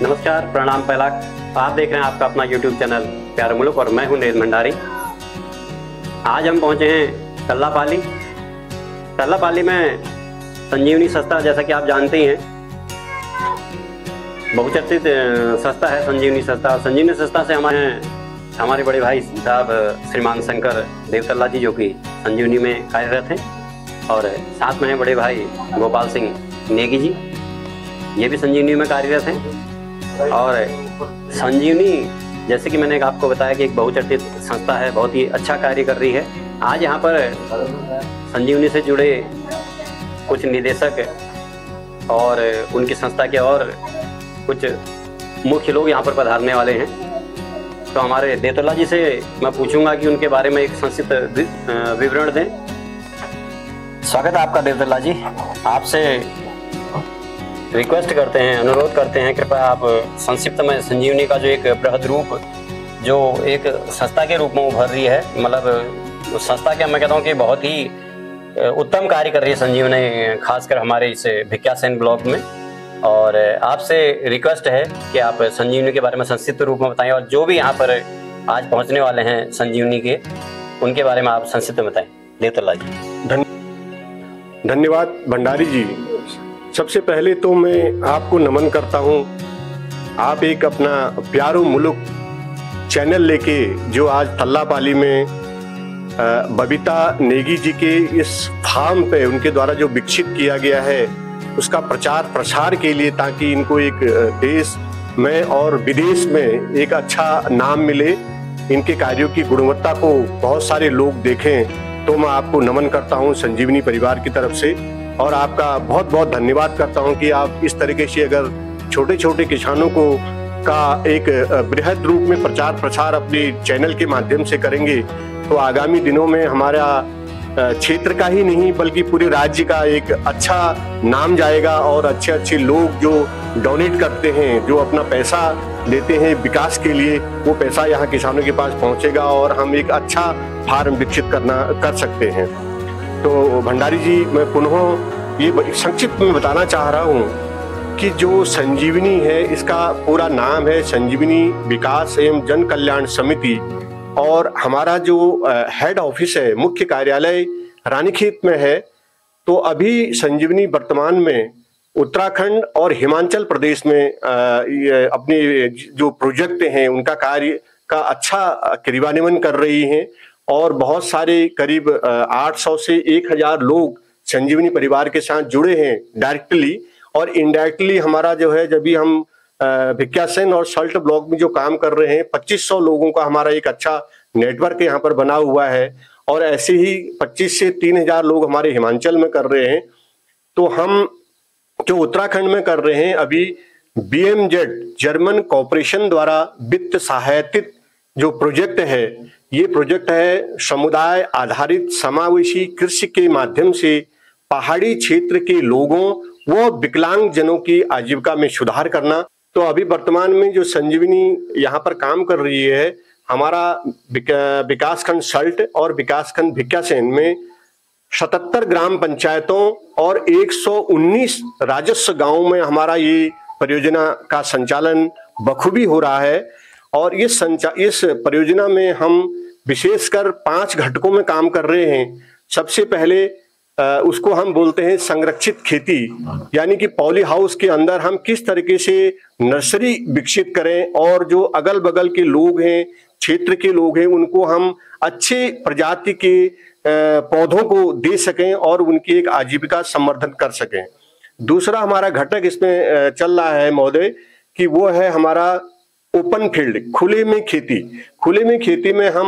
नमस्कार, प्रणाम पहला। आप देख रहे हैं आपका अपना YouTube चैनल प्यारा मुल्क और मैं हूं नरेंद्र भंडारी। आज हम पहुंचे हैं तल्लापाली। तल्लापाली में संजीवनी संस्था, जैसा कि आप जानते ही हैं, बहुचर्चित संस्था है संजीवनी संस्था। संजीवनी संस्था से हमारे बड़े भाई साहब श्रीमान शंकर देवतल्ला जी, जो कि संजीवनी में कार्यरत हैं, और साथ में हैं बड़े भाई गोपाल सिंह नेगी जी, ये भी संजीवनी में कार्यरत हैं। और संजीवनी, जैसे कि मैंने आपको बताया कि एक बहुचर्चित संस्था है, बहुत ही अच्छा कार्य कर रही है। आज यहाँ पर संजीवनी से जुड़े कुछ निदेशक और उनकी संस्था के और कुछ मुख्य लोग यहाँ पर पधारने वाले हैं। तो हमारे देवतल्ला जी से मैं पूछूंगा कि उनके बारे में एक संक्षिप्त विवरण दें। स्वागत है आपका देवतल्ला जी। आपसे रिक्वेस्ट करते हैं, अनुरोध करते हैं, कृपया आप संक्षिप्त में संजीवनी का जो एक बृहद रूप, जो एक संस्था के रूप में उभर रही है, मतलब संस्था के मैं कहता हूँ कि बहुत ही उत्तम कार्य कर रही है संजीवनी, खासकर हमारे इस भिक्यासेन ब्लॉक में। और आपसे रिक्वेस्ट है कि आप संजीवनी के बारे में संक्षिप्त रूप में बताएं, और जो भी यहाँ पर आज पहुँचने वाले हैं संजीवनी के, उनके बारे में आप संक्षिप्त में बताएं। देवतल्ला जी। धन्यवाद भंडारी जी। सबसे पहले तो मैं आपको नमन करता हूं। आप एक अपना प्यारो मुल्क चैनल लेके जो आज तल्लापाली में बबीता नेगी जी के इस फार्म पे उनके द्वारा जो विकसित किया गया है, उसका प्रचार प्रसार के लिए, ताकि इनको एक देश में और विदेश में एक अच्छा नाम मिले, इनके कार्यों की गुणवत्ता को बहुत सारे लोग देखें, तो मैं आपको नमन करता हूं संजीवनी परिवार की तरफ से। और आपका बहुत बहुत धन्यवाद करता हूं कि आप इस तरीके से अगर छोटे छोटे किसानों को का एक बृहद रूप में प्रचार प्रसार अपने चैनल के माध्यम से करेंगे, तो आगामी दिनों में हमारा क्षेत्र का ही नहीं बल्कि पूरे राज्य का एक अच्छा नाम जाएगा। और अच्छे अच्छे लोग जो डोनेट करते हैं, जो अपना पैसा देते हैं विकास के लिए, वो पैसा यहाँ किसानों के पास पहुँचेगा और हम एक अच्छा फार्म विकसित कर सकते हैं। तो भंडारी जी, मैं पुनः ये संक्षिप्त में बताना चाह रहा हूँ कि जो संजीवनी है, इसका पूरा नाम है संजीवनी विकास एवं जन कल्याण समिति, और हमारा जो हेड ऑफिस है, मुख्य कार्यालय रानीखेत में है। तो अभी संजीवनी वर्तमान में उत्तराखंड और हिमाचल प्रदेश में अपने जो प्रोजेक्ट हैं उनका कार्य का अच्छा क्रियान्वयन कर रही हैं, और बहुत सारे करीब 800 से 1000 लोग संजीवनी परिवार के साथ जुड़े हैं डायरेक्टली। और इनडायरेक्टली हमारा जो है, जब भी हम भिक्यासेन और सल्ट ब्लॉक में जो काम कर रहे हैं, 2500 लोगों का हमारा एक अच्छा नेटवर्क यहाँ पर बना हुआ है। और ऐसे ही 25 से 3000 लोग हमारे हिमाचल में कर रहे हैं। तो हम जो उत्तराखंड में कर रहे हैं, अभी BMZ जर्मन कॉर्पोरेशन द्वारा वित्त सहायतित जो प्रोजेक्ट है, ये प्रोजेक्ट है समुदाय आधारित समावेशी कृषि के माध्यम से पहाड़ी क्षेत्र के लोगों व विकलांग जनों की आजीविका में सुधार करना। तो अभी वर्तमान में जो संजीवनी यहाँ पर काम कर रही है, हमारा विकासखंड सल्ट और विकासखंड भिक्यासेन में 77 ग्राम पंचायतों और 119 राजस्व गांवों में हमारा ये परियोजना का संचालन बखूबी हो रहा है। और इस परियोजना में हम विशेषकर 5 घटकों में काम कर रहे हैं। सबसे पहले उसको हम बोलते हैं संरक्षित खेती, यानी कि पॉली हाउस के अंदर हम किस तरीके से नर्सरी विकसित करें, और जो अगल बगल के लोग हैं, क्षेत्र के लोग हैं, उनको हम अच्छे प्रजाति के पौधों को दे सकें और उनकी एक आजीविका संवर्धन कर सकें। दूसरा हमारा घटक इसमें चल रहा है महोदय, कि वो है हमारा ओपन फील्ड, खुले में खेती। खुले में खेती में हम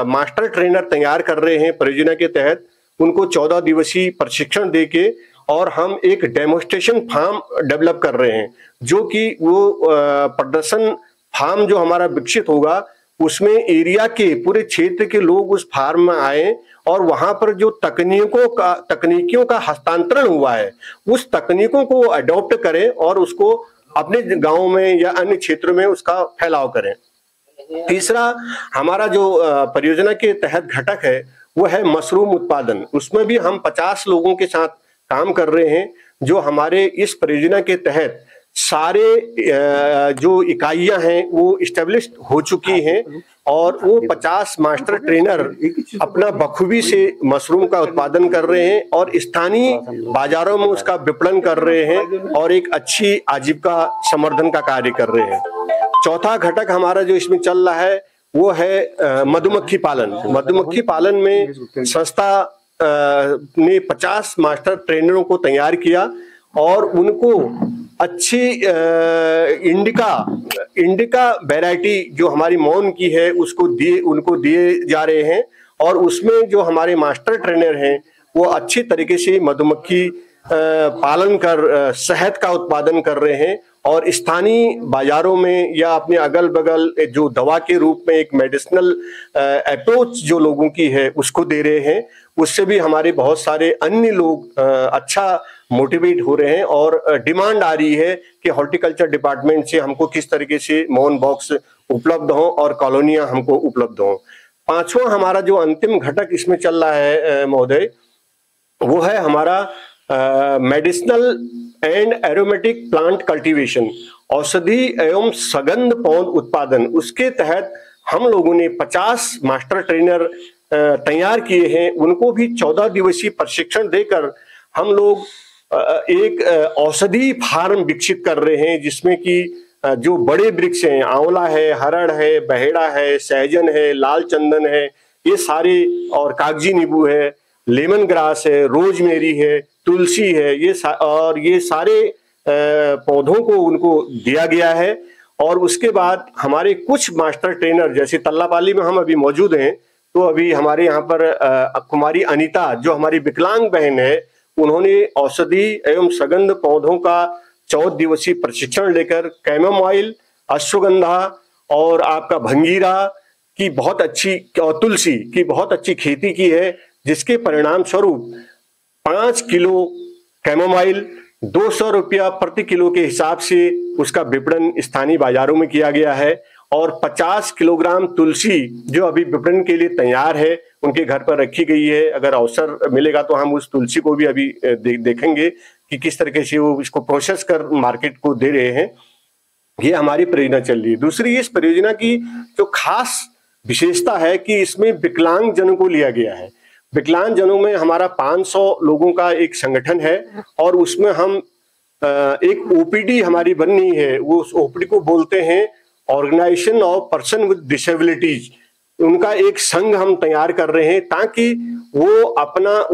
मास्टर ट्रेनर तैयार कर रहे हैं परियोजना के तहत, उनको 14 दिवसीय प्रशिक्षण देके, और हम एक डेमोन्स्ट्रेशन फार्म डेवलप कर रहे हैं, जो कि वो प्रदर्शन फार्म जो हमारा विकसित होगा, उसमें एरिया के पूरे क्षेत्र के लोग उस फार्म में आए और वहां पर जो तकनीकियों का हस्तांतरण हुआ है, उस तकनीकों को अडॉप्ट करें और उसको अपने गांव में या अन्य क्षेत्रों में उसका फैलाव करें। तीसरा हमारा जो परियोजना के तहत घटक है, वो है मशरूम उत्पादन। उसमें भी हम 50 लोगों के साथ काम कर रहे हैं, जो हमारे इस परियोजना के तहत सारे जो इकाइयां हैं वो इस्टेब्लिश हो चुकी हैं और वो 50 मास्टर ट्रेनर अपना बखूबी से मशरूम का उत्पादन कर रहे हैं और स्थानीय बाजारों में उसका विपणन कर रहे हैं और एक अच्छी आजीविका संवर्धन का कार्य कर रहे हैं। चौथा घटक हमारा जो इसमें चल रहा है वो है मधुमक्खी पालन। मधुमक्खी पालन में संस्था ने 50 मास्टर ट्रेनरों को तैयार किया और उनको अच्छी इंडिका वैरायटी जो हमारी मौन की है उनको दिए जा रहे हैं और उसमें जो हमारे मास्टर ट्रेनर हैं वो अच्छी तरीके से मधुमक्खी पालन कर शहद का उत्पादन कर रहे हैं और स्थानीय बाजारों में या अपने अगल बगल जो दवा के रूप में एक मेडिसिनल अप्रोच जो लोगों की है उसको दे रहे हैं। उससे भी हमारे बहुत सारे अन्य लोग अच्छा मोटिवेट हो रहे हैं और डिमांड आ रही है कि हॉर्टिकल्चर डिपार्टमेंट से हमको किस तरीके से मौन बॉक्स उपलब्ध हो और कॉलोनियां हमको उपलब्ध हो। पांचवा हमारा जो अंतिम घटक इसमें चल रहा है महोदय वो है हमारा medicinal and aromatic plant cultivation, औषधि एवं सगंध पौध उत्पादन। उसके तहत हम लोगों ने 50 मास्टर ट्रेनर तैयार किए हैं। उनको भी 14 दिवसीय प्रशिक्षण देकर हम लोग एक औषधि फार्म विकसित कर रहे हैं जिसमें कि जो बड़े वृक्ष हैं, आंवला है, हरड़ है, बहेड़ा है, सहजन है, लाल चंदन है, ये सारे, और कागजी नींबू है, लेमन ग्रास है, रोजमेरी है, तुलसी है, ये सारे पौधों को उनको दिया गया है। और उसके बाद हमारे कुछ मास्टर ट्रेनर जैसे तल्लापाली में हम अभी मौजूद हैं, तो अभी हमारे यहाँ पर कुमारी अनीता जो हमारी विकलांग बहन है, उन्होंने औषधि एवं सगंध पौधों का 14 दिवसीय प्रशिक्षण लेकर कैमोमाइल, अश्वगंधा और आपका भंगीरा की बहुत अच्छी और तुलसी की बहुत अच्छी खेती की है, जिसके परिणाम स्वरूप 5 किलो कैमोमाइल 200 रुपया प्रति किलो के हिसाब से उसका विपणन स्थानीय बाजारों में किया गया है और 50 किलोग्राम तुलसी जो अभी विपणन के लिए तैयार है उनके घर पर रखी गई है। अगर अवसर मिलेगा तो हम उस तुलसी को भी अभी देखेंगे कि किस तरीके से वो इसको प्रोसेस कर मार्केट को दे रहे हैं। ये हमारी परियोजना चल रही है। दूसरी इस परियोजना की जो खास विशेषता है कि इसमें विकलांग जनों को लिया गया है। विकलांग जनों में हमारा 500 लोगों का एक संगठन है और उसमें हम एक ओपीडी हमारी बननी है। वो उस ओपीडी को बोलते हैं organisation of person with disabilities. उनका एक संघ हम तैयार कर रहे हैं ताकि वो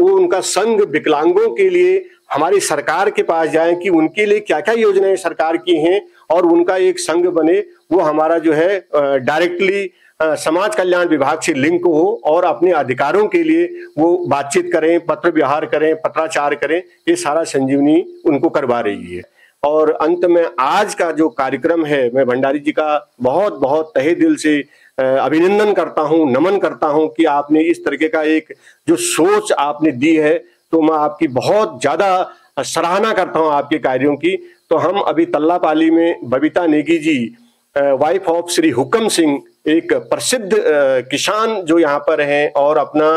उनका संघ विकलांगों के लिए हमारी सरकार के पास जाए कि उनके लिए क्या क्या योजनाएं सरकार की हैं और उनका एक संघ बने। वो हमारा जो है डायरेक्टली समाज कल्याण विभाग से लिंक हो और अपने अधिकारों के लिए वो बातचीत करें, पत्र व्यवहार करें, पत्राचार करें। ये सारा संजीवनी उनको करवा रही है। और अंत में आज का जो कार्यक्रम है, मैं भंडारी जी का बहुत बहुत तहे दिल से अभिनंदन करता हूं, नमन करता हूं कि आपने इस तरीके का एक जो सोच आपने दी है, तो मैं आपकी बहुत ज्यादा सराहना करता हूं आपके कार्यों की। तो हम अभी तल्लापाली में बबीता नेगी जी, वाइफ ऑफ श्री हुक्म सिंह, एक प्रसिद्ध किसान जो यहाँ पर हैं और अपना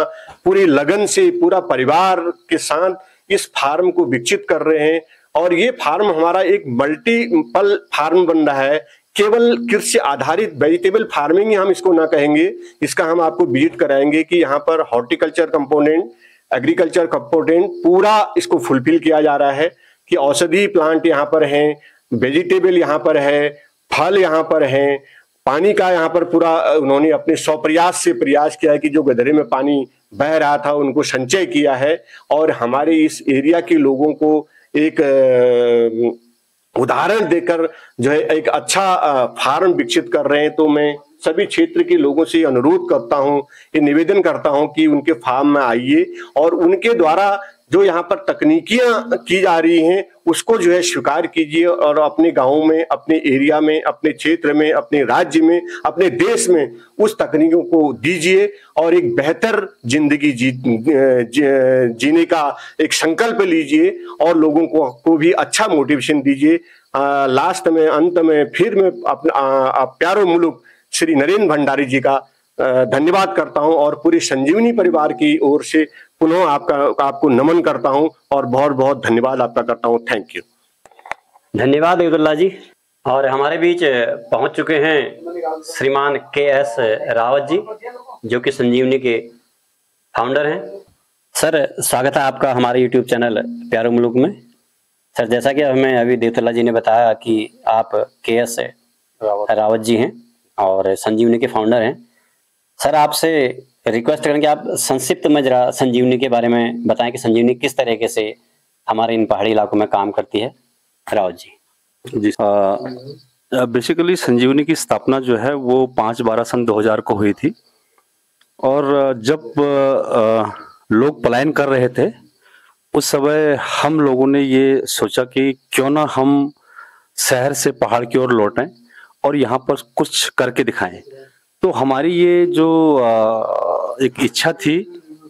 पूरी लगन से पूरा परिवार के साथ इस फार्म को विकसित कर रहे हैं। और ये फार्म हमारा एक मल्टीपल फार्म बन रहा है। केवल कृषि आधारित वेजिटेबल फार्मिंग ही हम इसको ना कहेंगे, इसका हम आपको विजिट कराएंगे कि यहाँ पर हॉर्टिकल्चर कंपोनेंट, एग्रीकल्चर कंपोनेंट पूरा इसको फुलफिल किया जा रहा है कि औषधि प्लांट यहाँ पर हैं, वेजिटेबल यहाँ पर है, फल यहाँ पर हैं, पानी का यहाँ पर पूरा उन्होंने अपने स्वप्रयास से प्रयास किया है कि जो गधरे में पानी बह रहा था उनको संचय किया है और हमारे इस एरिया के लोगों को एक उदाहरण देकर जो है एक अच्छा फार्म विकसित कर रहे हैं। तो मैं सभी क्षेत्र के लोगों से अनुरोध करता हूं, ये निवेदन करता हूं कि उनके फार्म में आइए और उनके द्वारा जो यहाँ पर तकनीकियां की जा रही हैं उसको जो है स्वीकार कीजिए और अपने गाँव में, अपने एरिया में, अपने क्षेत्र में, अपने राज्य में, अपने देश में उस तकनीकों को दीजिए और एक बेहतर जिंदगी जीने का एक संकल्प लीजिए और लोगों को भी अच्छा मोटिवेशन दीजिए। लास्ट में, अंत में फिर मैं अपना प्यारो मुल्क श्री नरेंद्र भंडारी जी का धन्यवाद करता हूं और पूरी संजीवनी परिवार की ओर से पुनः आपको नमन करता हूं और बहुत बहुत धन्यवाद आपका करता हूं। Thank you. धन्यवाद देवतुल्ला जी। और हमारे बीच पहुंच चुके हैं श्रीमान KS रावत जी, जो कि संजीवनी के फाउंडर हैं। सर, स्वागत है आपका हमारे यूट्यूब चैनल प्यारे मुल्क में। सर, जैसा कि हमें अभी देवतुल्ला जी ने बताया कि आप KS रावत जी हैं और संजीवनी के फाउंडर हैं। सर, आपसे रिक्वेस्ट करेंगे आप संक्षिप्त में जरा संजीवनी के बारे में बताएं कि संजीवनी किस तरीके से हमारे इन पहाड़ी इलाकों में काम करती है। रावत जी। जी, बेसिकली संजीवनी की स्थापना जो है वो 5/12 सन 2000 को हुई थी। और जब लोग पलायन कर रहे थे उस समय हम लोगों ने ये सोचा कि क्यों ना हम शहर से पहाड़ की ओर लौटें और यहाँ पर कुछ करके दिखाएं। तो हमारी ये जो एक इच्छा थी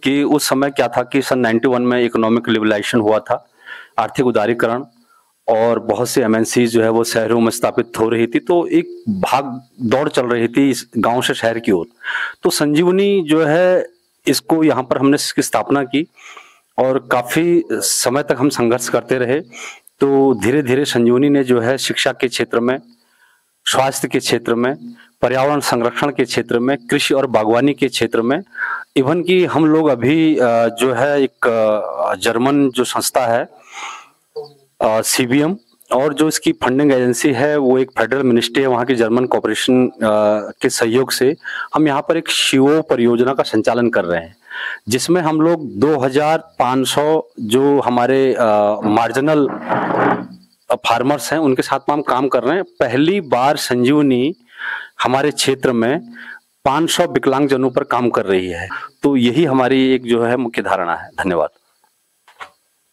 कि उस समय क्या था कि सन 91 में इकोनॉमिक लिबरलाइजेशन हुआ था, आर्थिक उदारीकरण, और बहुत से MNCs जो है वो शहरों में स्थापित हो रही थी। तो एक भाग दौड़ चल रही थी इस गांव से शहर की ओर। तो संजीवनी जो है इसको यहाँ पर हमने इसकी स्थापना की और काफी समय तक हम संघर्ष करते रहे। तो धीरे धीरे संजीवनी ने जो है शिक्षा के क्षेत्र में, स्वास्थ्य के क्षेत्र में, पर्यावरण संरक्षण के क्षेत्र में, कृषि और बागवानी के क्षेत्र में, इवन कि हम लोग अभी जो है एक जर्मन जो संस्था है CBM, और जो इसकी फंडिंग एजेंसी है वो एक फेडरल मिनिस्ट्री है वहाँ की जर्मन कॉर्पोरेशन के सहयोग से हम यहाँ पर एक शिवो परियोजना का संचालन कर रहे हैं, जिसमें हम लोग 2500 जो हमारे मार्जिनल फार्मर्स हैं उनके साथ में हम काम कर रहे हैं। पहली बार संजीवनी हमारे क्षेत्र में 500 विकलांगजनों पर काम कर रही है। तो यही हमारी एक जो है मुख्य धारणा है। धन्यवाद।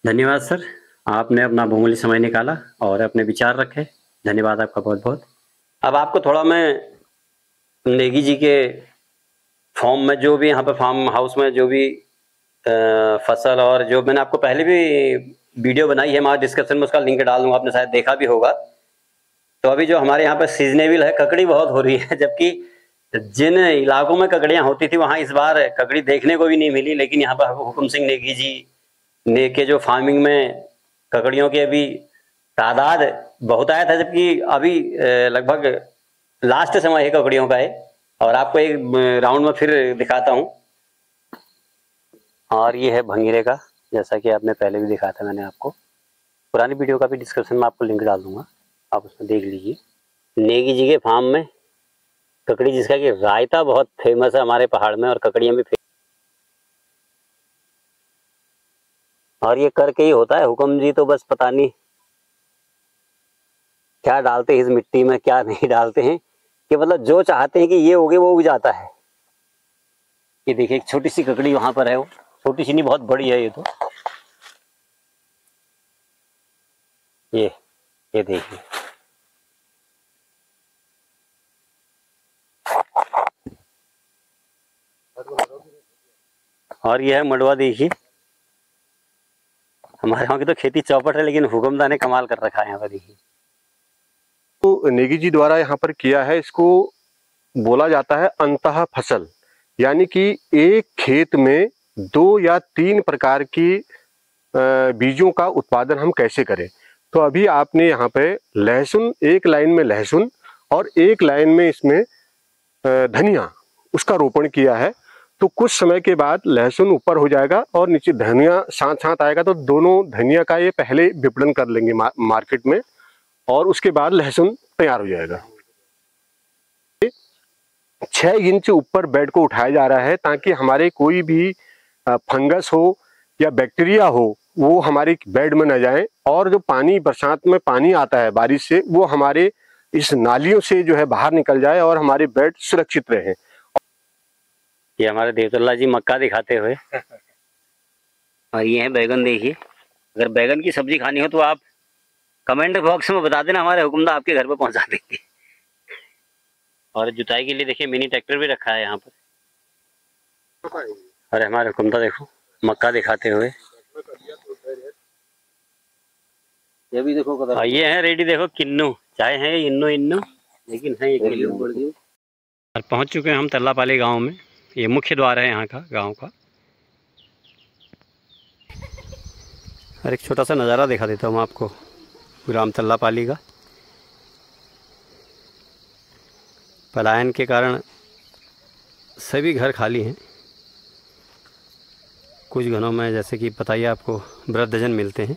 धन्यवाद सर, आपने अपना बहुमूल्य समय निकाला और अपने विचार रखे। धन्यवाद आपका बहुत बहुत। अब आपको थोड़ा मैं नेगी जी के फॉर्म में, जो भी यहाँ पे फार्म हाउस में जो भी फसल, और जो मैंने आपको पहले भी वीडियो बनाई है हमारे डिस्क्रिप्शन में, उसका लिंक डाल दूंगा, आपने शायद देखा भी होगा। तो अभी जो हमारे यहाँ पे सीजनेबल है, ककड़ी बहुत हो रही है, जबकि जिन इलाकों में ककड़ियाँ होती थी वहाँ इस बार ककड़ी देखने को भी नहीं मिली। लेकिन यहाँ पर हुकुम सिंह नेगी जी ने के जो फार्मिंग में ककड़ियों की अभी तादाद बहुत आया था, जबकि अभी लगभग लास्ट समय है ककड़ियों का है। और आपको एक राउंड में फिर दिखाता हूँ। और ये है भंगीरे का, जैसा कि आपने पहले भी दिखाया था मैंने आपको। पुरानी वीडियो का भी डिस्क्रिप्शन में आपको लिंक डाल दूंगा, आप उसमें देख लीजिए। नेगी जी के फार्म में ककड़ी, जिसका कि रायता बहुत फेमस है हमारे पहाड़ में, और ककड़ियाँ भी और ये करके ही होता है। हुक्म जी तो बस पता नहीं क्या डालते हैं इस मिट्टी में, क्या नहीं डालते हैं, कि मतलब जो चाहते हैं कि ये होगे वो उग जाता है। ये देखिए एक छोटी सी ककड़ी वहां पर है, वो छोटी सी नहीं बहुत बड़ी है ये तो। ये देखिए, और ये है मडवा। देखिए हमारे यहाँ की तो खेती चौपट है, लेकिन हुक्मदार ने कमाल कर रखा है यहाँ पर। देखिए तो नेगी जी द्वारा यहाँ पर किया है, इसको बोला जाता है अंतः फसल, यानी कि एक खेत में 2 या 3 प्रकार की बीजों का उत्पादन हम कैसे करें। तो अभी आपने यहाँ पे लहसुन, एक लाइन में लहसुन और एक लाइन में इसमें धनिया, उसका रोपण किया है। तो कुछ समय के बाद लहसुन ऊपर हो जाएगा और नीचे धनिया साथ साथ आएगा। तो दोनों धनिया का ये पहले विपणन कर लेंगे मार्केट में, और उसके बाद लहसुन तैयार हो जाएगा। 6 इंच ऊपर बेड को उठाया जा रहा है, ताकि हमारे कोई भी फंगस हो या बैक्टीरिया हो वो हमारे बेड में न जाए, और जो पानी बरसात में पानी आता है बारिश से, वो हमारे इस नालियों से जो है बाहर निकल जाए और हमारे बेड सुरक्षित रहे। ये हमारे देवतुल्ला जी मक्का दिखाते हुए। और ये है बैगन। देखिए, अगर बैगन की सब्जी खानी हो तो आप कमेंट बॉक्स में बता देना, हमारे हुक्मदार आपके घर पे पहुंचा देंगे। और जुताई के लिए देखिए मिनी ट्रैक्टर भी रखा है यहाँ पर। अरे हमारे हुक्मदार देखो मक्का दिखाते हुए। ये भी देखो, ये है रेडी। देखो किन्नू, चाहे है इन्नू, लेकिन है ये किन्नू। और पहुंच चुके हैं हम तल्लापाली गांव में। ये मुख्य द्वार है यहाँ का, गांव का। और एक छोटा सा नज़ारा दिखा देता हूँ आपको। ग्राम तल्लापाली का। पलायन के कारण सभी घर खाली हैं। कुछ घरों में जैसे कि पता ही आपको वृद्धजन मिलते हैं,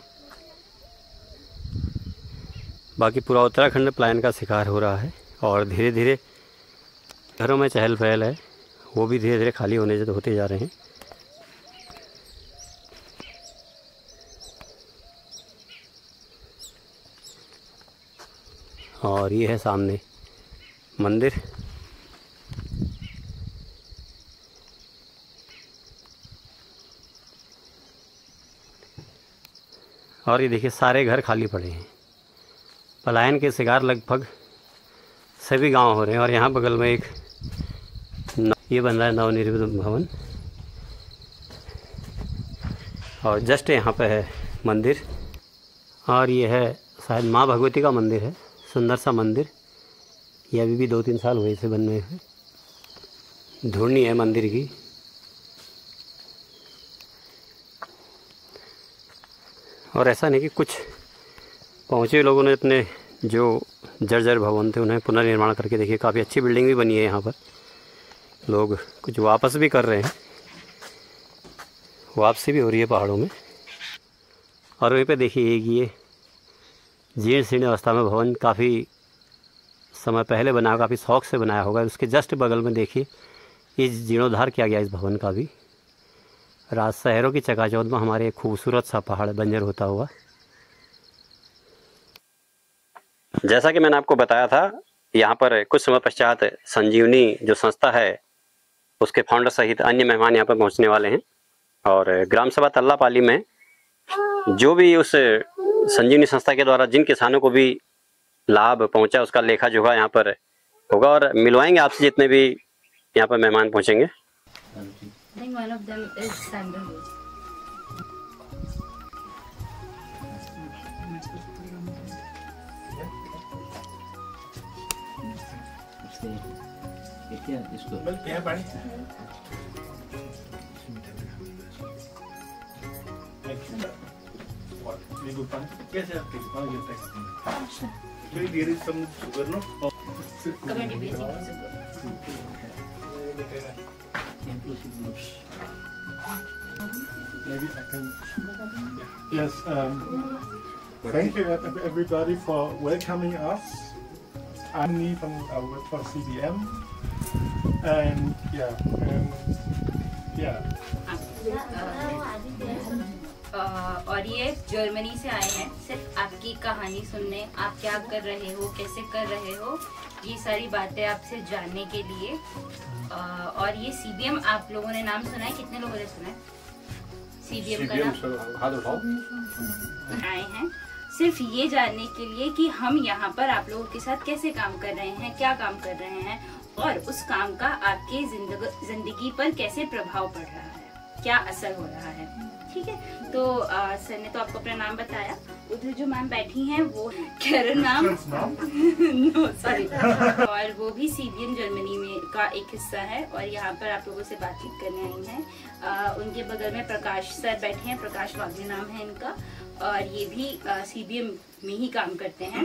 बाकी पूरा उत्तराखंड पलायन का शिकार हो रहा है और धीरे धीरे घरों में चहल पहल है, वो भी धीरे धीरे खाली होते जा रहे हैं। और ये है सामने मंदिर। और ये देखिए सारे घर खाली पड़े हैं। पलायन के शिकार लगभग सभी गांव हो रहे हैं। और यहाँ बगल में एक ये बन रहा है नवनिर्मित भवन, और जस्ट यहाँ पे है मंदिर। और ये है शायद माँ भगवती का मंदिर है, सुंदर सा मंदिर। ये अभी भी 2-3 साल हुए इसे बनने हुए। धुरनी है मंदिर की। और ऐसा नहीं कि कुछ पहुँचे लोगों ने अपने जो जर्जर भवन थे उन्हें पुनर्निर्माण करके देखिए काफ़ी अच्छी बिल्डिंग भी बनी है यहाँ पर। लोग कुछ वापस भी कर रहे हैं, वापसी भी हो रही है पहाड़ों में। और वहीं पे देखिए ये जीर्ण शीर्ण अवस्था में भवन काफ़ी समय पहले बना, काफ़ी शौक से बनाया होगा। उसके जस्ट बगल में देखिए ये जीर्णोद्धार किया गया इस भवन का भी। रात शहरों की चकाचौंध में हमारे एक खूबसूरत सा पहाड़ बंजर होता हुआ। जैसा कि मैंने आपको बताया था, यहाँ पर कुछ समय पश्चात संजीवनी जो संस्था है उसके फाउंडर सहित अन्य मेहमान यहाँ पर पहुँचने वाले हैं। और ग्राम सभा तल्लापाली में जो भी उस संजीवनी संस्था के द्वारा जिन किसानों को भी लाभ पहुंचा उसका लेखा जोखा यहाँ पर होगा और मिलवाएंगे आपसे जितने भी यहाँ पर मेहमान पहुंचेंगे। Yes, thank you everybody for welcoming us. I'm Nii from I work for CBM, and और ये जर्मनी से आए हैं सिर्फ आपकी कहानी सुनने, आप क्या कर रहे हो, कैसे कर रहे हो, ये सारी बातें आपसे जानने के लिए। और ये CBM आप लोगों ने नाम सुना है? कितने लोगों ने सुना है CBM का नाम? आए हैं सिर्फ ये जानने के लिए कि हम यहाँ पर आप लोगों के साथ कैसे काम कर रहे हैं, क्या काम कर रहे हैं और उस काम का आपके जिंदगी पर कैसे प्रभाव पड़ रहा है, क्या असर हो रहा है। ठीक है, तो सर ने तो आपको अपना नाम बताया। उधर जो मैम बैठी हैं वो कैरन नाम नो सॉरी और वो भी CBM जर्मनी में का एक हिस्सा है और यहाँ पर आप लोगों से बातचीत करने आई हैं। उनके बगल में प्रकाश सर बैठे हैं, प्रकाश वाग्ले नाम है इनका, और ये भी CBM में ही काम करते हैं।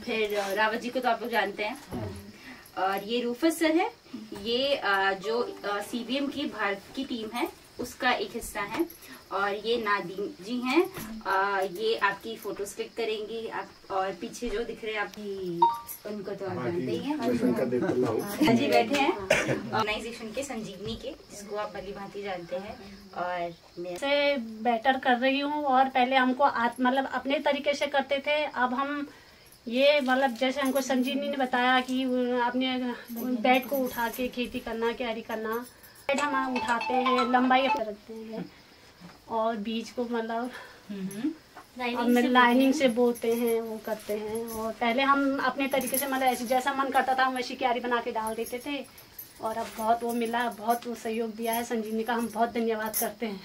फिर रावत जी को तो आप लोग जानते हैं। और ये रूफस सर है, ये जो CBM की भारत की टीम है उसका एक हिस्सा है। और ये नादीम जी हैं, ये आपकी फोटोज क्लिक करेंगी आप। और पीछे जो दिख रहे हैं आपकी, उनको तो आप जानते ही हैं जी, बैठे हैं ऑर्गेनाइजेशन के संजीवनी के, जिसको आप भली भांति जानते हैं। और मैं से बेटर कर रही हूँ। और पहले हमको मतलब अपने तरीके से करते थे, अब हम ये मतलब जैसे हमको संजीवनी ने बताया कि अपने बेड को उठा के खेती करना, क्यारी करना, बेड हम उठाते हैं, लंबाई रखते हैं और बीज को मतलब लाइनिंग से बोते हैं, वो करते हैं। और पहले हम अपने तरीके से मतलब ऐसे जैसा मन करता था हम वैसी क्यारी बना के डाल देते थे। और अब बहुत वो मिला, बहुत वो सहयोग दिया है संजीवनी का, हम बहुत धन्यवाद करते हैं।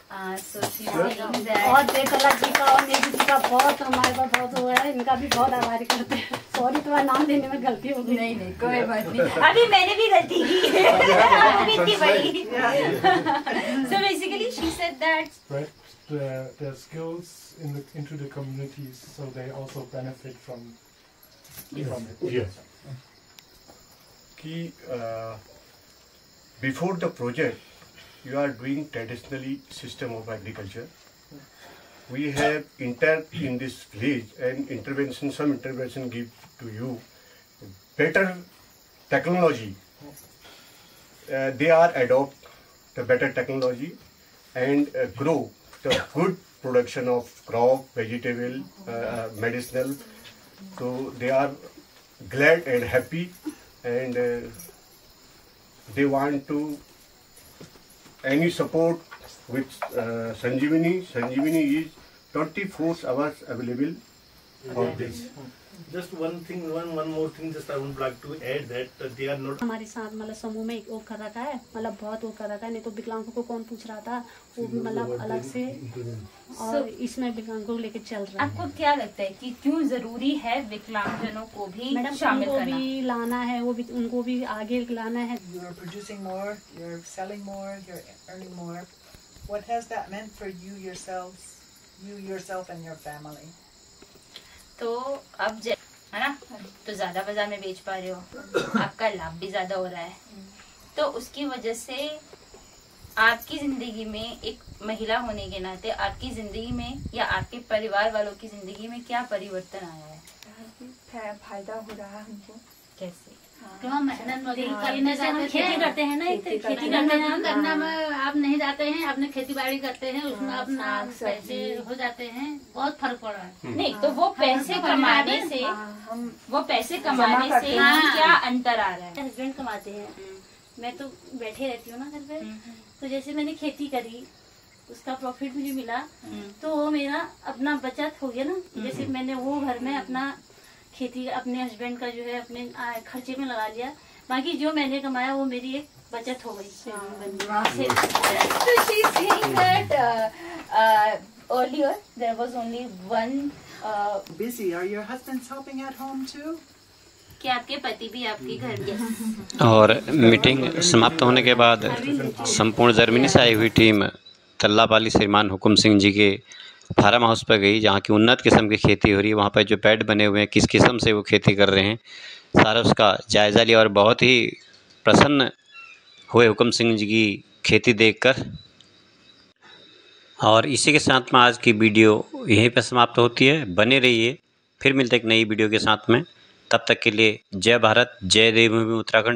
और देवतला जी का और नेगी जी का बहुत हमारे पास बहुत हुआ है, इनका भी बहुत आभारी करते हैं। सॉरी तुम्हारा नाम लेने में गलती हो गई। नहीं कोई बात नहीं, अभी मैंने भी गलती की है। So basically she said that their skills into the communities, so they also benefit from it. Yes. Before the project, you are doing traditionally system of agriculture. We have entered in this village and some intervention give to you better technology. They are adopt the better technology and grow the good production of crop, vegetable, medicinal. So they are glad and happy, and they want to any support with Sanjeevani. Sanjeevani is 24 hours available for this. Just one more thing. Just I would like to add that they are not. हमारे साथ मतलब समूह में वो कर रखा है, मतलब बहुत वो कर रखा है, नहीं तो विकलांगों को कौन पूछ रहा था, वो भी मतलब अलग से, और इसमें विकलांगों को लेके चल रहा है। आपको क्या लगता है कि क्यों जरूरी है विकलांगजनों को भी मैडम शामिल उनको करना? भी लाना है, वो भी उनको भी आगे लाना है। You're producing more, you're selling more, you're earning more. What has that meant for you yourself and your family? तो अब है ना, तो ज्यादा बाजार में बेच पा रहे हो, आपका लाभ भी ज्यादा हो रहा है, तो उसकी वजह से आपकी जिंदगी में, एक महिला होने के नाते आपकी जिंदगी में या आपके परिवार वालों की जिंदगी में क्या परिवर्तन आया है? फायदा हो रहा है हमको। कैसे? तो हम मेहनत करने से हम खेती करते हैं ना, खेती करना में आप नहीं जाते हैं, अपने खेती बाड़ी करते हैं, उसमें अपना पैसे हो जाते हैं, बहुत फर्क पड़ रहा है। नहीं तो वो पैसे कमाने से क्या अंतर आ रहा है? हस्बैंड कमाते हैं, मैं तो बैठे रहती हूँ ना घर पे, तो जैसे मैंने खेती करी, उसका प्रॉफिट मुझे मिला, तो वो मेरा अपना बचत हो गया ना। जैसे मैंने वो घर में अपना खेती अपने हस्बैंड का जो है अपने खर्चे में लगा लिया, बाकी जो मैंने कमाया वो मेरी एक बचत हो गई। So she's saying that earlier there was only one Busy. Are your husbands helping at home too? कि आपके पति भी आपके घर में। और मीटिंग समाप्त होने के बाद संपूर्ण जर्मनी से आई हुई टीम तल्लापाली श्रीमान हुकुम सिंह जी के फार्म हाउस पर गई, जहाँ की उन्नत किस्म की खेती हो रही है। वहाँ पर जो बेड बने हुए हैं, किस किस्म से वो खेती कर रहे हैं, सारा उसका जायज़ा लिया और बहुत ही प्रसन्न हुए हुकुम सिंह जी की खेती देखकर। और इसी के साथ में आज की वीडियो यहीं पर समाप्त होती है। बने रहिए, फिर मिलते एक नई वीडियो के साथ में। तब तक के लिए जय भारत, जय देवभूमि उत्तराखंड।